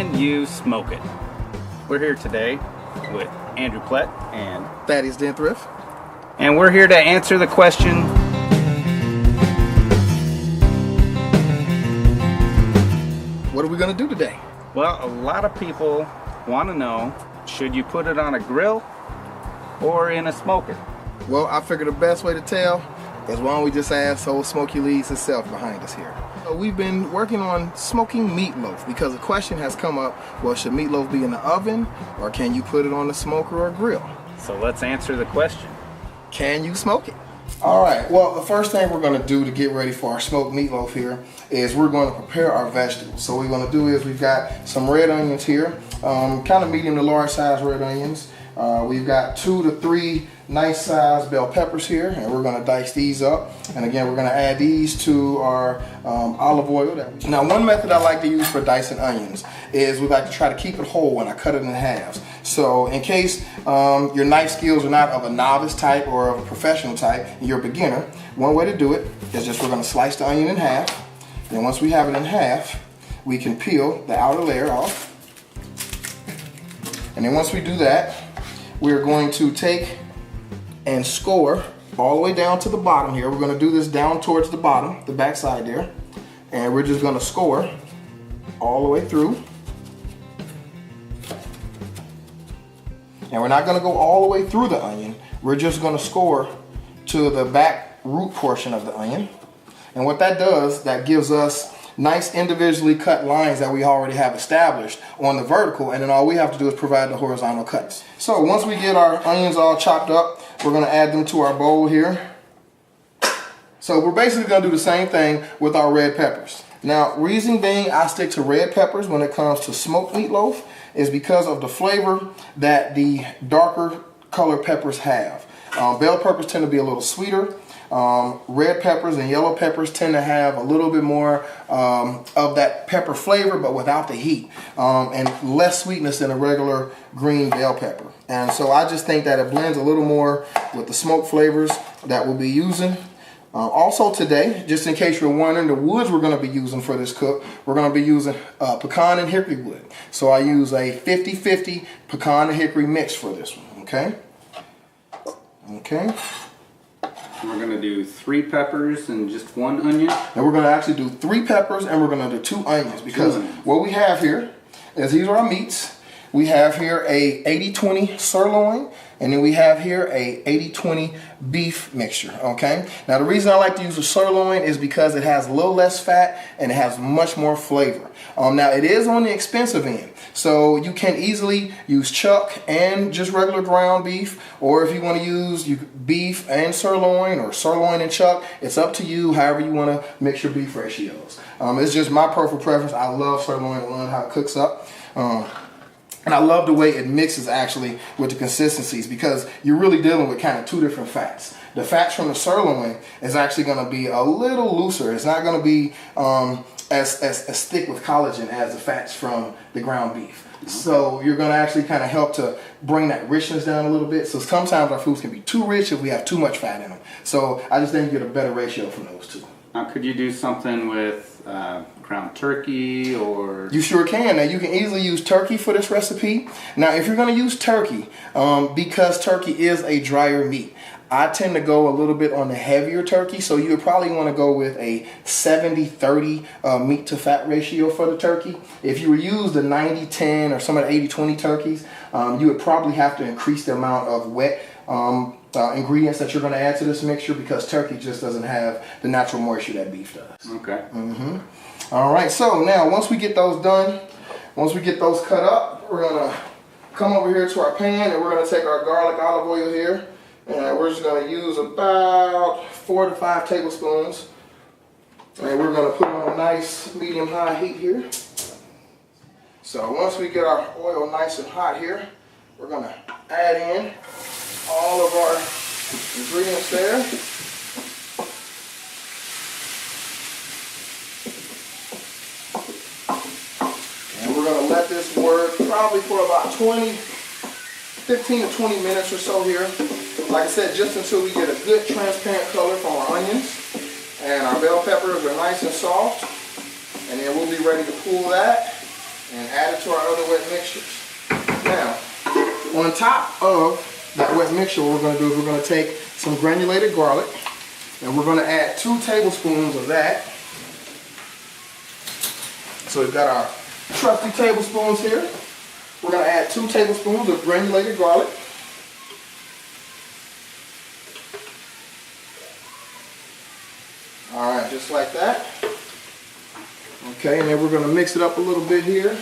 can you smoke it? We're here today with Andrew Plett and Thaddeus Denthrift. And we're here to answer the question, what are we going to do today? well, a lot of people want to know, should you put it on a grill or in a smoker? Well, I figured the best way to tell is why don't we just ask old Smokey Lee's himself behind us here. So we've been working on smoking meatloaf because the question has come up, well, should meatloaf be in the oven or can you put it on the smoker or grill? So let's answer the question. Can you smoke it? All right, well, the first thing we're going to do to get ready for our smoked meatloaf here is we're going to prepare our vegetables. So what we're going to do is we've got some red onions here, kind of medium to large size red onions. We've got 2 to 3 nice sized bell peppers here, and we're going to dice these up. And again, we're going to add these to our olive oil. Now, one method I like to use for dicing onions is we like to try to keep it whole when I cut it in halves. So in case your knife skills are not of a novice type or of a professional type, and you're a beginner, one way to do it is just we're going to slice the onion in half. And once we have it in half, we can peel the outer layer off. And then once we do that, we're going to take and score all the way down to the bottom here. We're going to do this down towards the bottom, the back side there. And we're just going to score all the way through. And we're not going to go all the way through the onion. We're just going to score to the back root portion of the onion. And what that does, that gives us nice individually cut lines that we already have established on the vertical, and then all we have to do is provide the horizontal cuts. So once we get our onions all chopped up, we're going to add them to our bowl here. So we're basically going to do the same thing with our red peppers. Now, reason being I stick to red peppers when it comes to smoked meatloaf is because of the flavor that the darker colored peppers have. Bell peppers tend to be a little sweeter. Red peppers and yellow peppers tend to have a little bit more of that pepper flavor, but without the heat, and less sweetness than a regular green bell pepper. And so I just think that it blends a little more with the smoke flavors that we'll be using. Also today, just in case you're wondering, the woods we're going to be using for this cook, we're going to be using pecan and hickory wood. So I use a 50-50 pecan and hickory mix for this one, okay? Okay. We're going to do 3 peppers and just 1 onion. And we're going to actually do 3 peppers and we're going to do 2 onions because what we have here is these are our meats. We have here a 80-20 sirloin, and then we have here a 80-20 beef mixture, okay? Now the reason I like to use a sirloin is because it has a little less fat and it has much more flavor. Now it is on the expensive end, so you can easily use chuck and just regular ground beef, or if you want to use beef and sirloin or sirloin and chuck, it's up to you, however you want to mix your beef ratios. It's just my personal preference. I love sirloin. I love how it cooks up. And I love the way it mixes actually with the consistencies because you're really dealing with kind of 2 different fats. The fats from the sirloin is actually going to be a little looser. It's not going to be as thick with collagen as the fats from the ground beef. So you're going to actually kind of help to bring that richness down a little bit. So sometimes our foods can be too rich if we have too much fat in them. So I just think you get a better ratio from those 2. Now, could you do something with ground turkey or? You sure can. Now you can easily use turkey for this recipe. Now if you're going to use turkey, because turkey is a drier meat, I tend to go a little bit on the heavier turkey, so you would probably want to go with a 70-30 meat to fat ratio for the turkey. If you would use the 90-10 or some of the 80-20 turkeys, you would probably have to increase the amount of wet ingredients that you're going to add to this mixture because turkey just doesn't have the natural moisture that beef does. Okay. All right, so now once we get those done, once we get those cut up, we're going to come over here to our pan and we're going to take our garlic olive oil here and we're just going to use about 4 to 5 tablespoons. And we're going to put on a nice medium-high heat here. So once we get our oil nice and hot here, we're going to add in all of our ingredients there. And we're going to let this work probably for about 15 to 20 minutes or so here. Like I said, just until we get a good transparent color from our onions and our bell peppers are nice and soft. And then we'll be ready to pull that and add add it to our other wet mixtures. Now, on top of that wet mixture, what we're going to do is we're going to take some granulated garlic, and we're going to add 2 tablespoons of that. So we've got our trusty tablespoons here. We're going to add 2 tablespoons of granulated garlic. All right, just like that. Okay, and then we're going to mix it up a little bit here.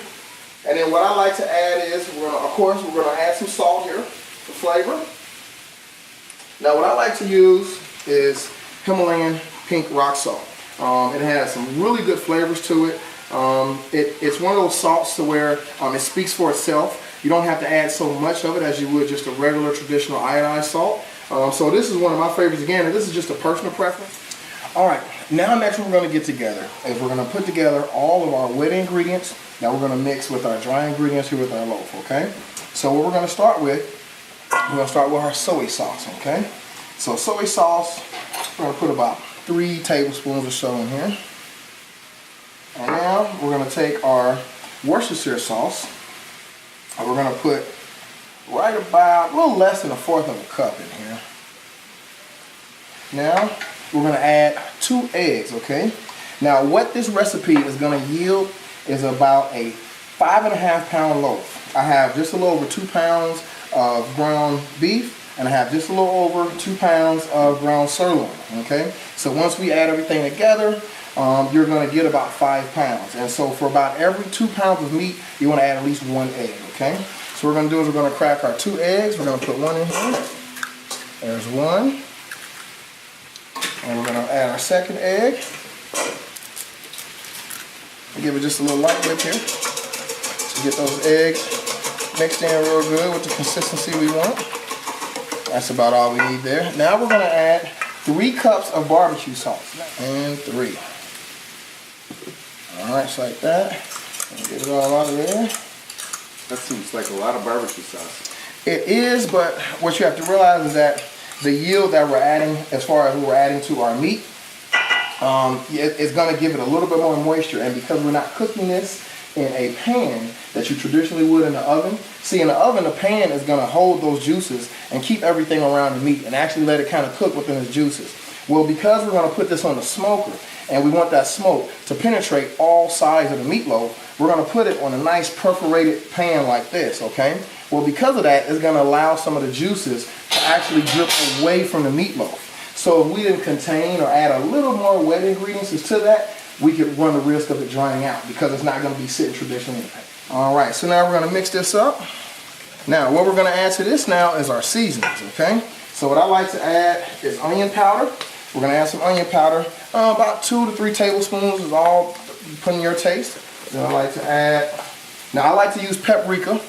And then what I like to add is, we're going to add some salt here for flavor. Now what I like to use is Himalayan pink rock salt. It has some really good flavors to it. It's one of those salts to where it speaks for itself. You don't have to add so much of it as you would just a regular traditional iodized salt. So this is one of my favorites again, and this is just a personal preference. Alright, now next what we're going to get together is we're going to put together all of our wet ingredients that we're going to mix with our dry ingredients here with our loaf, okay? So what we're going to start with, we're going to start with our soy sauce, okay? So soy sauce, we're going to put about 3 tablespoons or so in here. And now we're going to take our Worcestershire sauce, and we're going to put right about a little less than 1/4 of a cup in here. Now we're going to add 2 eggs, okay? Now what this recipe is going to yield is about a 5.5 pound loaf. I have just a little over 2 pounds of ground beef, and I have just a little over 2 pounds of ground sirloin, okay? So once we add everything together, you're going to get about 5 pounds. And so for about every 2 pounds of meat, you want to add at least 1 egg, okay? So what we're going to do is we're going to crack our 2 eggs. We're going to put 1 in here. There's 1. And we're going to add our 2nd egg. Give it just a little light whip here to get those eggs mixed in real good with the consistency we want. That's about all we need there. Now we're going to add 3 cups of barbecue sauce. And 3. Alright, just like that. And get it all out of there. That seems like a lot of barbecue sauce. It is, but what you have to realize is that the yield that we're adding, as far as we're adding to our meat, it's going to give it a little bit more moisture. And because we're not cooking this in a pan that you traditionally would in the oven, see, in the oven, the pan is going to hold those juices and keep everything around the meat and actually let it kind of cook within its juices. Well, because we're going to put this on the smoker and we want that smoke to penetrate all sides of the meatloaf, we're going to put it on a nice perforated pan like this, okay? Well, because of that, it's going to allow some of the juices to actually drip away from the meatloaf. So if we didn't contain or add a little more wet ingredients to that, we could run the risk of it drying out because it's not going to be sitting traditionally in the pan. Alright, so now we're going to mix this up. Now what we're going to add to this now is our seasonings, okay? So what I like to add is onion powder. We're going to add some onion powder. About 2 to 3 tablespoons is all you put in your taste. Then I like to add, now I like to use paprika.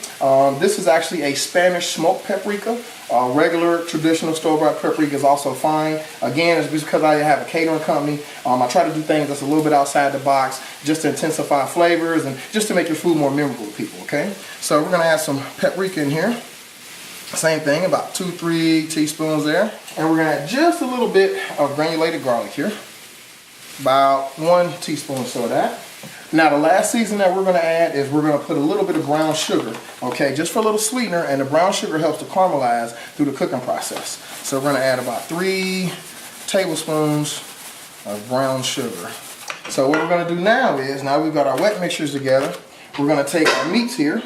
This is actually a Spanish smoked paprika. Regular traditional store-bought paprika is also fine. Again, it's because I have a catering company. I try to do things that's a little bit outside the box just to intensify flavors and just to make your food more memorable to people, okay? So we're going to add some paprika in here. Same thing, about 2-3 teaspoons there. And we're going to add just a little bit of granulated garlic here. About 1 teaspoon or so of that. Now the last season that we're going to add is we're going to put a little bit of brown sugar, okay, just for a little sweetener, and the brown sugar helps to caramelize through the cooking process. So we're going to add about 3 tablespoons of brown sugar. So what we're going to do now is, now we've got our wet mixtures together, we're going to take our meats here,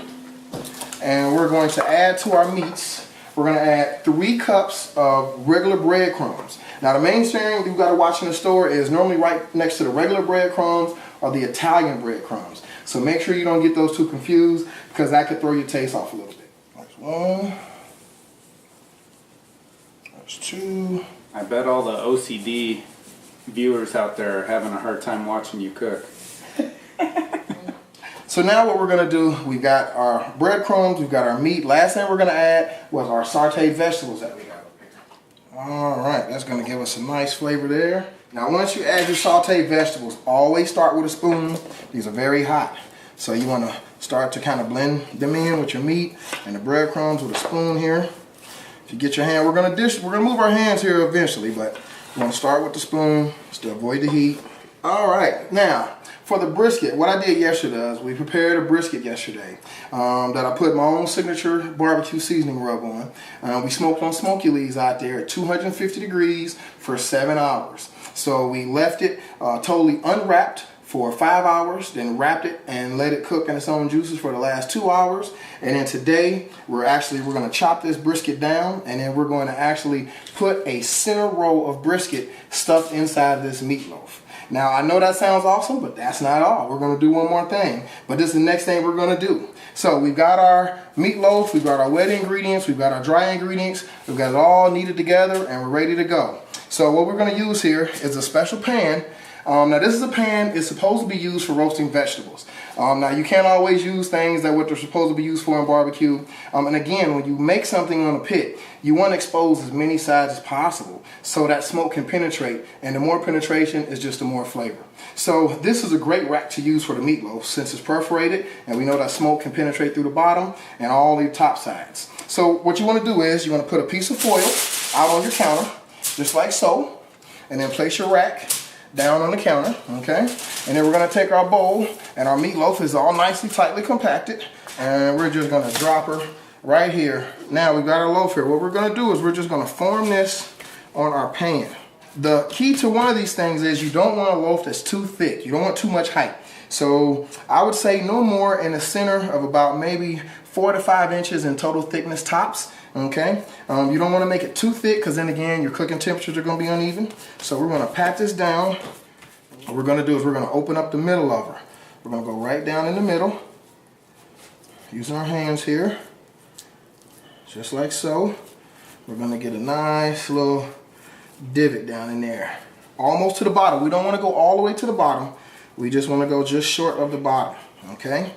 and we're going to add to our meats, we're going to add 3 cups of regular breadcrumbs. Now the main thing you've got to watch in the store is normally right next to the regular breadcrumbs or the Italian breadcrumbs. So make sure you don't get those two confused because that could throw your taste off a little bit. There's 1. There's 2. I bet all the OCD viewers out there are having a hard time watching you cook. So now what we're going to do, we've got our breadcrumbs, we've got our meat. Last thing we're going to add was our sauteed vegetables that we got up here. Alright, that's going to give us a nice flavor there. Now once you add your sauteed vegetables, always start with a spoon. These are very hot. So you want to start to kind of blend them in with your meat and the breadcrumbs with a spoon here. If you get your hand, we're going to move our hands here eventually, but you want to start with the spoon just to avoid the heat. All right, now for the brisket, what I did yesterday is we prepared a brisket yesterday that I put my own signature barbecue seasoning rub on. We smoked on Smoky Lee's out there at 250 degrees for 7 hours. So we left it totally unwrapped for 5 hours, then wrapped it and let it cook in its own juices for the last 2 hours. And then today we're going to chop this brisket down, and then we're going to actually put a center row of brisket stuffed inside this meatloaf. Now I know that sounds awesome, but that's not all. We're going to do one more thing, but this is the next thing we're going to do. So we've got our meatloaf, we've got our wet ingredients, we've got our dry ingredients, we've got it all kneaded together, and we're ready to go. So what we're going to use here is a special pan. Now this is a pan, it's supposed to be used for roasting vegetables. Now you can't always use things that what they're supposed to be used for in barbecue. And again, when you make something on a pit, you want to expose as many sides as possible so that smoke can penetrate, and the more penetration is just the more flavor. So this is a great rack to use for the meatloaf since it's perforated, and we know that smoke can penetrate through the bottom and all the top sides. So what you want to do is you want to put a piece of foil out on your counter, just like so, and then place your rack down on the counter, okay? And then we're gonna take our bowl, and our meatloaf is all nicely, tightly compacted, and we're just gonna drop her right here. Now we've got our loaf here. What we're gonna do is we're just gonna form this on our pan. The key to one of these things is you don't want a loaf that's too thick. You don't want too much height. So I would say no more in the center of about maybe 4 to 5 inches in total thickness tops. Okay, you don't want to make it too thick because then again your cooking temperatures are going to be uneven. So we're going to pat this down. What we're going to do is we're going to open up the middle of her. We're going to go right down in the middle using our hands here, just like so. We're going to get a nice little divot down in there, almost to the bottom. We don't want to go all the way to the bottom. We just want to go just short of the bottom. Okay,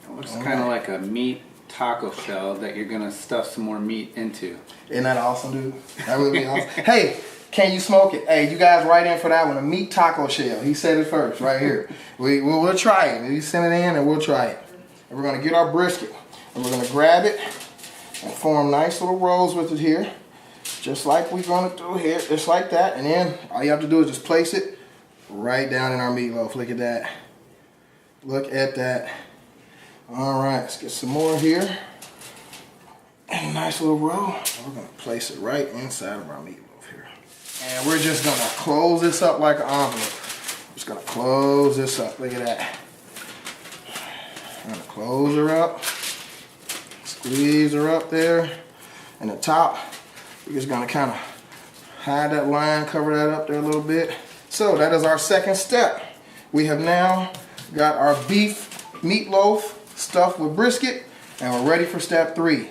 it looks kind of like a meat taco shell that you're gonna stuff some more meat into. Isn't that awesome, dude? That would be awesome. Hey, can you smoke it? Hey, you guys write in for that one, a meat taco shell. He said it first, right here. We'll try it. He sent it in and we'll try it. And we're gonna get our brisket and we're gonna grab it and form nice little rolls with it here, just like we're gonna do here, just like that. And then all you have to do is just place it right down in our meatloaf. Look at that. Look at that. All right, let's get some more here. And a nice little roll. We're gonna place it right inside of our meatloaf here. And we're just gonna close this up like an envelope. Just gonna close this up, look at that. I'm gonna close her up, squeeze her up there. And the top, we're just gonna kind of hide that line, cover that up there a little bit. So that is our second step. We have now got our beef meatloaf stuffed with brisket, and we're ready for step 3.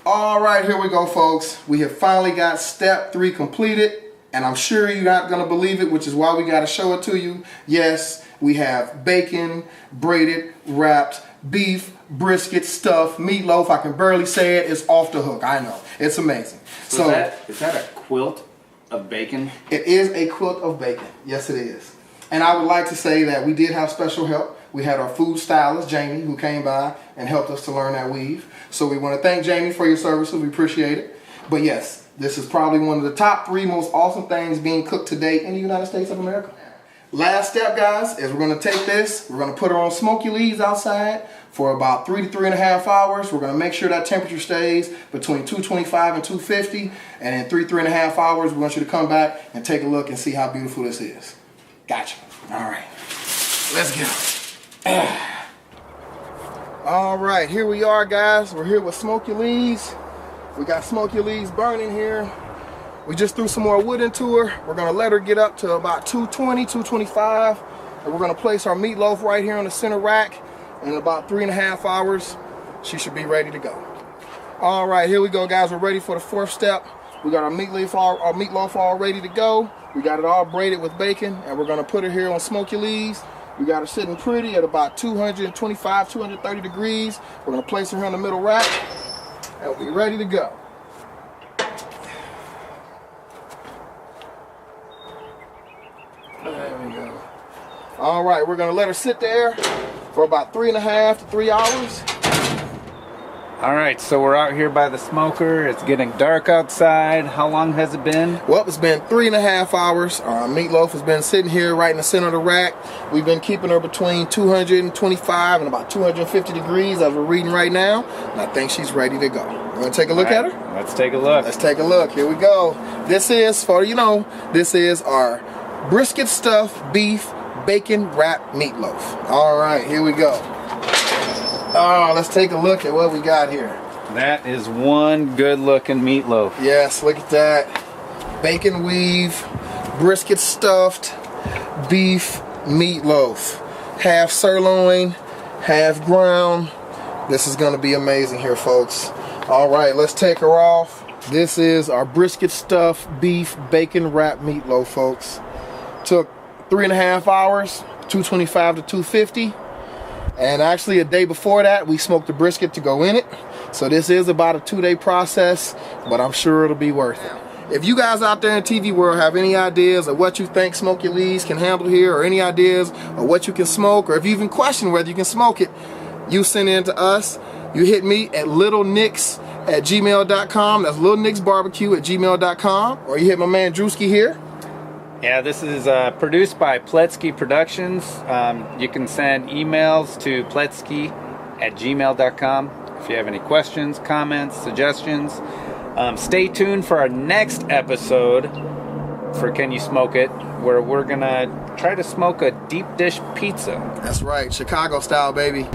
All right, here we go, folks. We have finally got step 3 completed, and I'm sure you're not gonna believe it, which is why we gotta show it to you. Yes, we have bacon, braided, wrapped, beef, brisket, stuffed, meatloaf. I can barely say it. It's off the hook. I know. It's amazing. So is that a quilt of bacon? It is a quilt of bacon. Yes, it is. And I would like to say that we did have special help. We had our food stylist, Jamie, who came by and helped us to learn that weave. So we want to thank Jamie for your services. We appreciate it. But yes, this is probably one of the top 3 most awesome things being cooked today in the United States of America. Last step, guys, is we're going to take this. We're going to put her on Smoky Lee's outside for about 3 to 3.5 hours. We're going to make sure that temperature stays between 225 and 250. And in 3.5 hours, we want you to come back and take a look and see how beautiful this is. Gotcha. All right. Let's go. All right, here we are, guys. We're here with Smoky Lee's. We got Smoky Lee's burning here. We just threw some more wood into her. We're gonna let her get up to about 220, 225. And we're gonna place our meatloaf right here on the center rack. In about 3.5 hours, she should be ready to go. All right, here we go, guys. We're ready for the 4th step. We got our meatloaf all ready to go. We got it all braided with bacon, and we're gonna put it here on Smoky Lee's. We got her sitting pretty at about 225, 230 degrees. We're gonna place her here on the middle rack, and we'll be ready to go. There we go. All right, we're gonna let her sit there for about 3.5 to 3 hours. All right, so we're out here by the smoker. It's getting dark outside. How long has it been? Well, it's been 3.5 hours. Meatloaf has been sitting here right in the center of the rack. We've been keeping her between 225 and about 250 degrees as we're reading right now. And I think she's ready to go. You want to take a look at her? Let's take a look. Let's take a look. Here we go. This is, for you know, this is our brisket stuffed beef bacon wrapped meatloaf. All right, here we go. Oh, let's take a look at what we got here. That is one good looking meatloaf. Yes, look at that. Bacon weave, brisket stuffed, beef meatloaf. Half sirloin, half ground. This is gonna be amazing here, folks. All right, let's take her off. This is our brisket stuffed beef bacon wrapped meatloaf, folks. Took 3.5 hours, 225 to 250. And actually a day before that, we smoked the brisket to go in it. So this is about a 2-day process, but I'm sure it'll be worth it. If you guys out there in TV world have any ideas of what you think Smoky Lee's can handle here, or any ideas of what you can smoke, or if you even question whether you can smoke it, you send it in to us. You hit me at littlenix@gmail.com. That's littlenixbarbecue@gmail.com. Or you hit my man Drewski here. Yeah, this is produced by Pletsky Productions. You can send emails to pletsky@gmail.com if you have any questions, comments, suggestions. Stay tuned for our next episode for Can You Smoke It, where we're gonna try to smoke a deep dish pizza. That's right, Chicago style, baby.